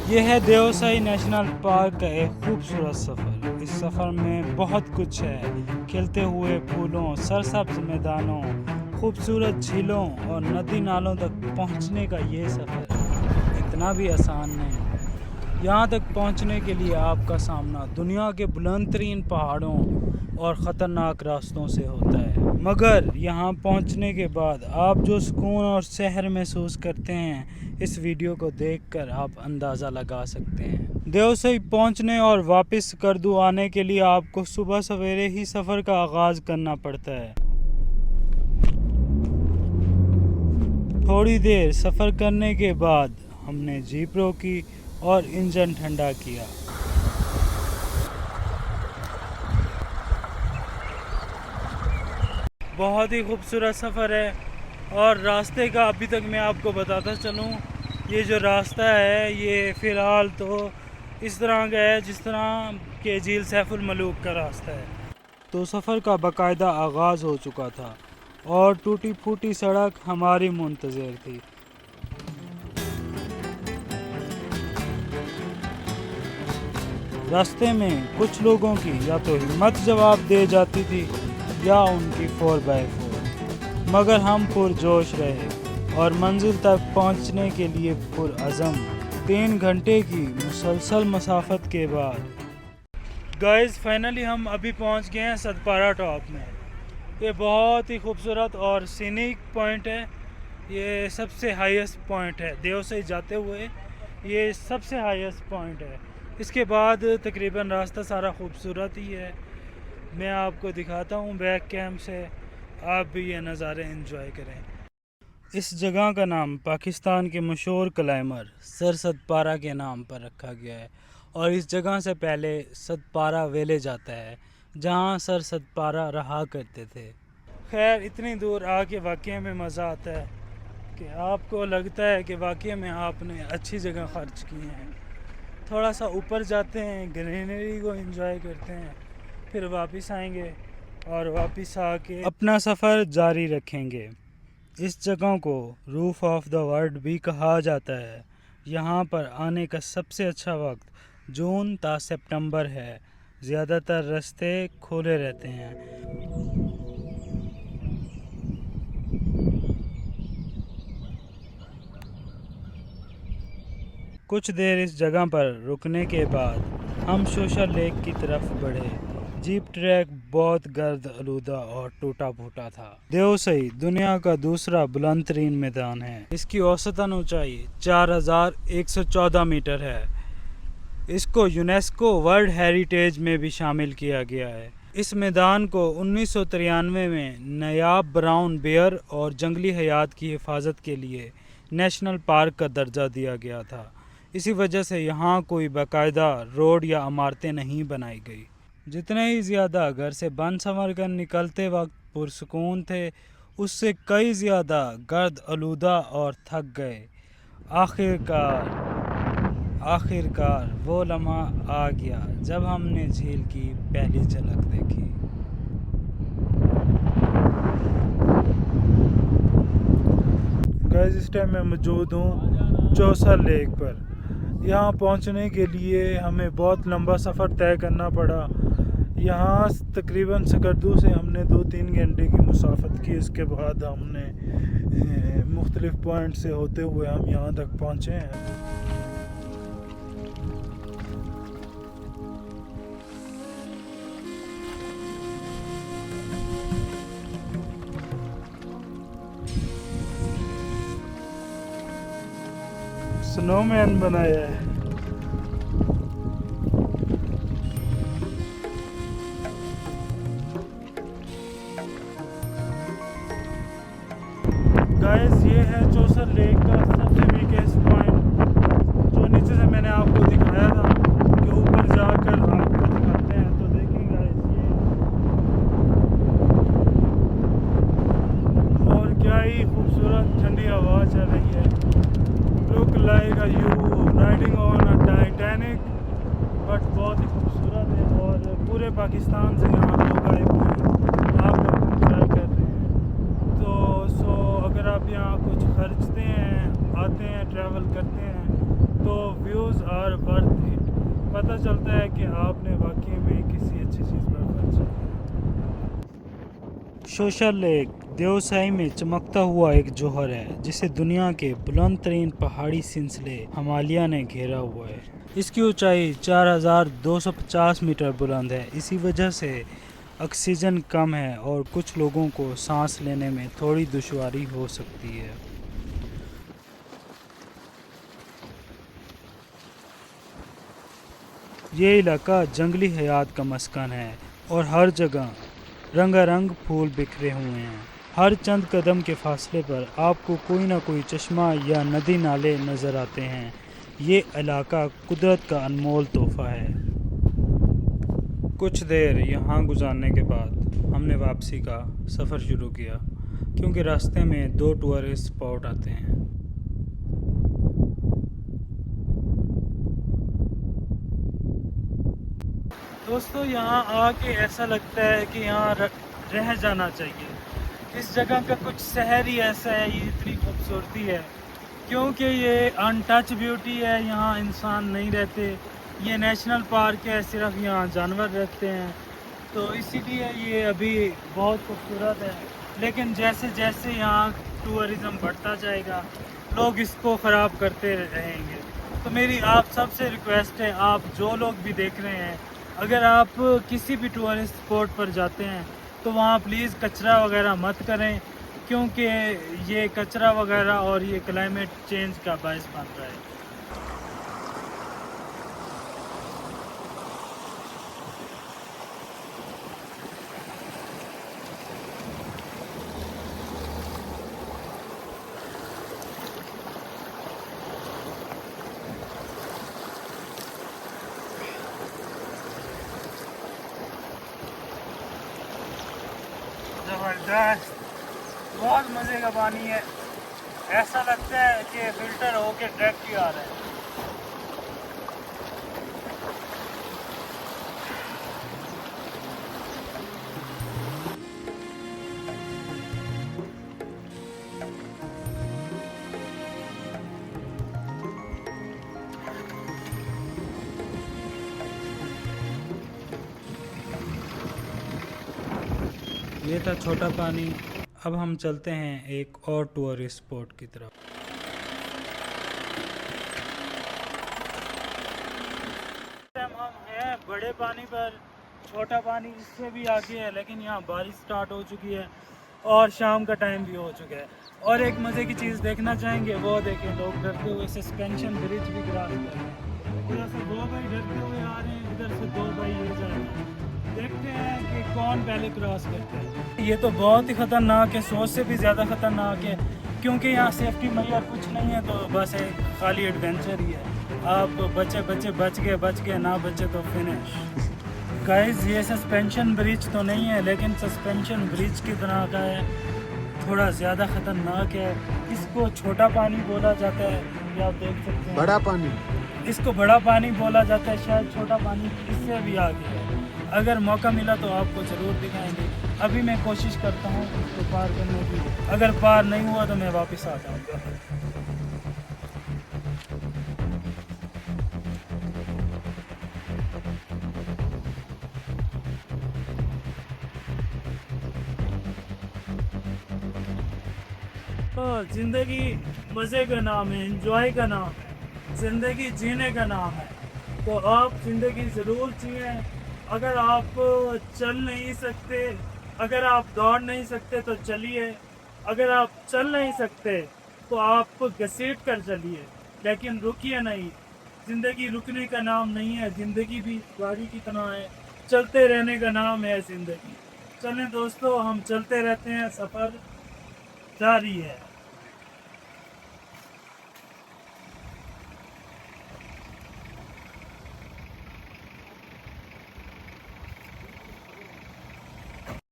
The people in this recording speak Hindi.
ये है देवसई नेशनल पार्क का एक खूबसूरत सफ़र। इस सफ़र में बहुत कुछ है, खिलते हुए फूलों, सरसब्ज मैदानों, खूबसूरत झीलों और नदी नालों तक पहुंचने का ये सफ़र इतना भी आसान नहीं। यहाँ तक पहुँचने के लिए आपका सामना दुनिया के बुलंद तरीन पहाड़ों और ख़तरनाक रास्तों से होता है, मगर यहाँ पहुँचने के बाद आप जो सुकून और सहर महसूस करते हैं, इस वीडियो को देखकर आप अंदाज़ा लगा सकते हैं। देवसई पहुँचने और वापस करदू आने के लिए आपको सुबह सवेरे ही सफ़र का आगाज़ करना पड़ता है। थोड़ी देर सफ़र करने के बाद हमने जीप रोकी और इंजन ठंडा किया। बहुत ही खूबसूरत सफ़र है और रास्ते का अभी तक मैं आपको बताता चलूँ, ये जो रास्ता है ये फ़िलहाल तो इस तरह का है जिस तरह के झील सैफुल मलूक का रास्ता है। तो सफ़र का बाकायदा आगाज़ हो चुका था और टूटी फूटी सड़क हमारी मुंतज़िर थी। रास्ते में कुछ लोगों की या तो हिम्मत जवाब दे जाती थी या उनकी 4x4, मगर हम पुरजोश रहे और मंजिल तक पहुंचने के लिए पुरअज़म 3 घंटे की मुसलसल मसाफत के बाद गाइस फाइनली हम अभी पहुंच गए हैं सतपारा टॉप में। ये बहुत ही खूबसूरत और सीनिक पॉइंट है। ये सबसे हाईएस्ट पॉइंट है देवसई जाते हुए, ये सबसे हाईएस्ट पॉइंट है। इसके बाद तकरीबन रास्ता सारा खूबसूरत ही है। मैं आपको दिखाता हूँ बैक कैम से, आप भी ये नज़ारे एंजॉय करें। इस जगह का नाम पाकिस्तान के मशहूर क्लाइमर सर सतपारा के नाम पर रखा गया है और इस जगह से पहले सतपारा वेले जाता है जहाँ सर सतपारा रहा करते थे। खैर इतनी दूर आके वाकई में मज़ा आता है कि आपको लगता है कि वाकई में आपने अच्छी जगह खर्च की है। थोड़ा सा ऊपर जाते हैं, ग्रीनरी को एंजॉय करते हैं, फिर वापस आएंगे और वापस आके अपना सफ़र जारी रखेंगे। इस जगह को रूफ ऑफ द वर्ल्ड भी कहा जाता है। यहाँ पर आने का सबसे अच्छा वक्त जून ता सितंबर है। ज़्यादातर रास्ते खुले रहते हैं। कुछ देर इस जगह पर रुकने के बाद हम शोशा लेक की तरफ बढ़े। जीप ट्रैक बहुत गर्द आलूदा और टूटा फूटा था। देवसई दुनिया का दूसरा बुलंद तरीन मैदान है। इसकी औसतन ऊंचाई 4114 मीटर है। इसको यूनेस्को वर्ल्ड हेरिटेज में भी शामिल किया गया है। इस मैदान को 1993 में नायाब ब्राउन बेयर और जंगली हयात की हिफाजत के लिए नेशनल पार्क का दर्जा दिया गया था। इसी वजह से यहाँ कोई बाकायदा रोड या इमारतें नहीं बनाई गई। जितने ही ज़्यादा घर से बन संवर कर निकलते वक्त पुरसुकून थे, उससे कई ज़्यादा गर्द आलूदा और थक गए। आखिरकार वो लम्हा आ गया जब हमने झील की पहली झलक देखी। गाइस इस टाइम मैं मौजूद हूँ चौसा लेक पर। यहाँ पहुँचने के लिए हमें बहुत लंबा सफ़र तय करना पड़ा। यहाँ तकरीबन सकरदू से हमने 2-3 घंटे की मुसाफत की। इसके बाद हमने मुख्तलिफ पॉइंट से होते हुए हम यहाँ तक पहुँचे हैं। स्नोमैन बनाया है। गाइस ये है चौसर लेक का सबसे वीकेस्ट पॉइंट, जो नीचे से मैंने आपको दिखाया था कि ऊपर जाकर आपको दिखाते हैं। तो देखिए गाइस ये और क्या ही खूबसूरत ठंडी हवा चल रही है। Look like you riding on a Titanic, but बहुत ही खूबसूरत है और पूरे पाकिस्तान से यहाँ लोग आए हुए हैं, आप लोग एंजॉय कर रहे हैं। तो अगर आप यहाँ कुछ खर्चते हैं, आते हैं, ट्रैवल करते हैं, तो व्यूज़ आर पता चलता है कि आपने वाकई में किसी अच्छी चीज़ पर खर्च किया। सोशल लेक देवसाई में चमकता हुआ एक जौहर है जिसे दुनिया के बुलंद तरीन पहाड़ी सिलसिले हिमालय ने घेरा हुआ है। इसकी ऊंचाई 4250 मीटर बुलंद है। इसी वजह से ऑक्सीजन कम है और कुछ लोगों को सांस लेने में थोड़ी दुश्वारी हो सकती है। ये इलाका जंगली हयात का मस्कन है और हर जगह रंगारंग फूल बिखरे हुए हैं। हर चंद कदम के फासले पर आपको कोई ना कोई चश्मा या नदी नाले नज़र आते हैं। ये इलाका कुदरत का अनमोल तोहफा है। कुछ देर यहाँ गुजारने के बाद हमने वापसी का सफ़र शुरू किया क्योंकि रास्ते में 2 टूरिस्ट स्पॉट आते हैं। दोस्तों, यहाँ आके ऐसा लगता है कि यहाँ रह जाना चाहिए। इस जगह का कुछ शहर ही ऐसा है, ये इतनी खूबसूरती है क्योंकि ये अनटच ब्यूटी है। यहाँ इंसान नहीं रहते, ये नेशनल पार्क है, सिर्फ यहाँ जानवर रहते हैं, तो इसीलिए ये अभी बहुत खूबसूरत है। लेकिन जैसे जैसे यहाँ टूरिज़म बढ़ता जाएगा, लोग इसको ख़राब करते रहेंगे। तो मेरी आप सबसे रिक्वेस्ट है, आप जो लोग भी देख रहे हैं, अगर आप किसी भी टूरिस्ट स्पॉट पर जाते हैं तो वहाँ प्लीज़ कचरा वगैरह मत करें क्योंकि ये कचरा वगैरह और ये क्लाइमेट चेंज का बायस बन रहा है। ज़बरदस्त, बहुत मज़े का पानी है। ऐसा लगता है कि फ़िल्टर होके डायरेक्ट ही आ रहा है। ये था छोटा पानी। अब हम चलते हैं एक और टूरिस्ट स्पॉट की तरफ। हम हैं बड़े पानी पर, छोटा पानी इससे भी आगे है, लेकिन यहाँ बारिश स्टार्ट हो चुकी है और शाम का टाइम भी हो चुका है। और एक मज़े की चीज़ देखना चाहेंगे, वो देखें, लोग डरते हुए सस्पेंशन ब्रिज भी क्रॉस कर रहे हैं। उधर से 2 भाई डरते हुए आ रहे हैं, इधर से 2 भाई ये जा रहे हैं। देखते हैं कि कौन पहले क्रॉस करता है। ये तो बहुत ही ख़तरनाक है, सोच से भी ज़्यादा ख़तरनाक है क्योंकि यहाँ सेफ्टी मुहैया कुछ नहीं है, तो बस एक खाली एडवेंचर ही है। आप बच गए, ना बचे तो फिनिश। गाइस, ये सस्पेंशन ब्रिज तो नहीं है, लेकिन सस्पेंशन ब्रिज की तरह का है, थोड़ा ज़्यादा ख़तरनाक है। इसको छोटा पानी बोला जाता है, ये आप देख सकते हैं। बड़ा पानी, इसको बड़ा पानी बोला जाता है, शायद छोटा पानी इससे भी आगे है। अगर मौका मिला तो आपको ज़रूर दिखाएंगे। अभी मैं कोशिश करता हूँ इसको पार करने की, अगर पार नहीं हुआ तो मैं वापस आ जाऊँगा। तो ज़िंदगी मज़े का नाम है, एंजॉय का नाम है, ज़िंदगी जीने का नाम है, तो आप ज़िंदगी ज़रूर जिएं। अगर आप चल नहीं सकते, अगर आप दौड़ नहीं सकते तो चलिए, अगर आप चल नहीं सकते तो आप घसीट कर चलिए, लेकिन रुकिए नहीं। ज़िंदगी रुकने का नाम नहीं है, ज़िंदगी भी गाड़ी की तरह है, चलते रहने का नाम है ज़िंदगी। चलें दोस्तों, हम चलते रहते हैं, सफ़र जारी है।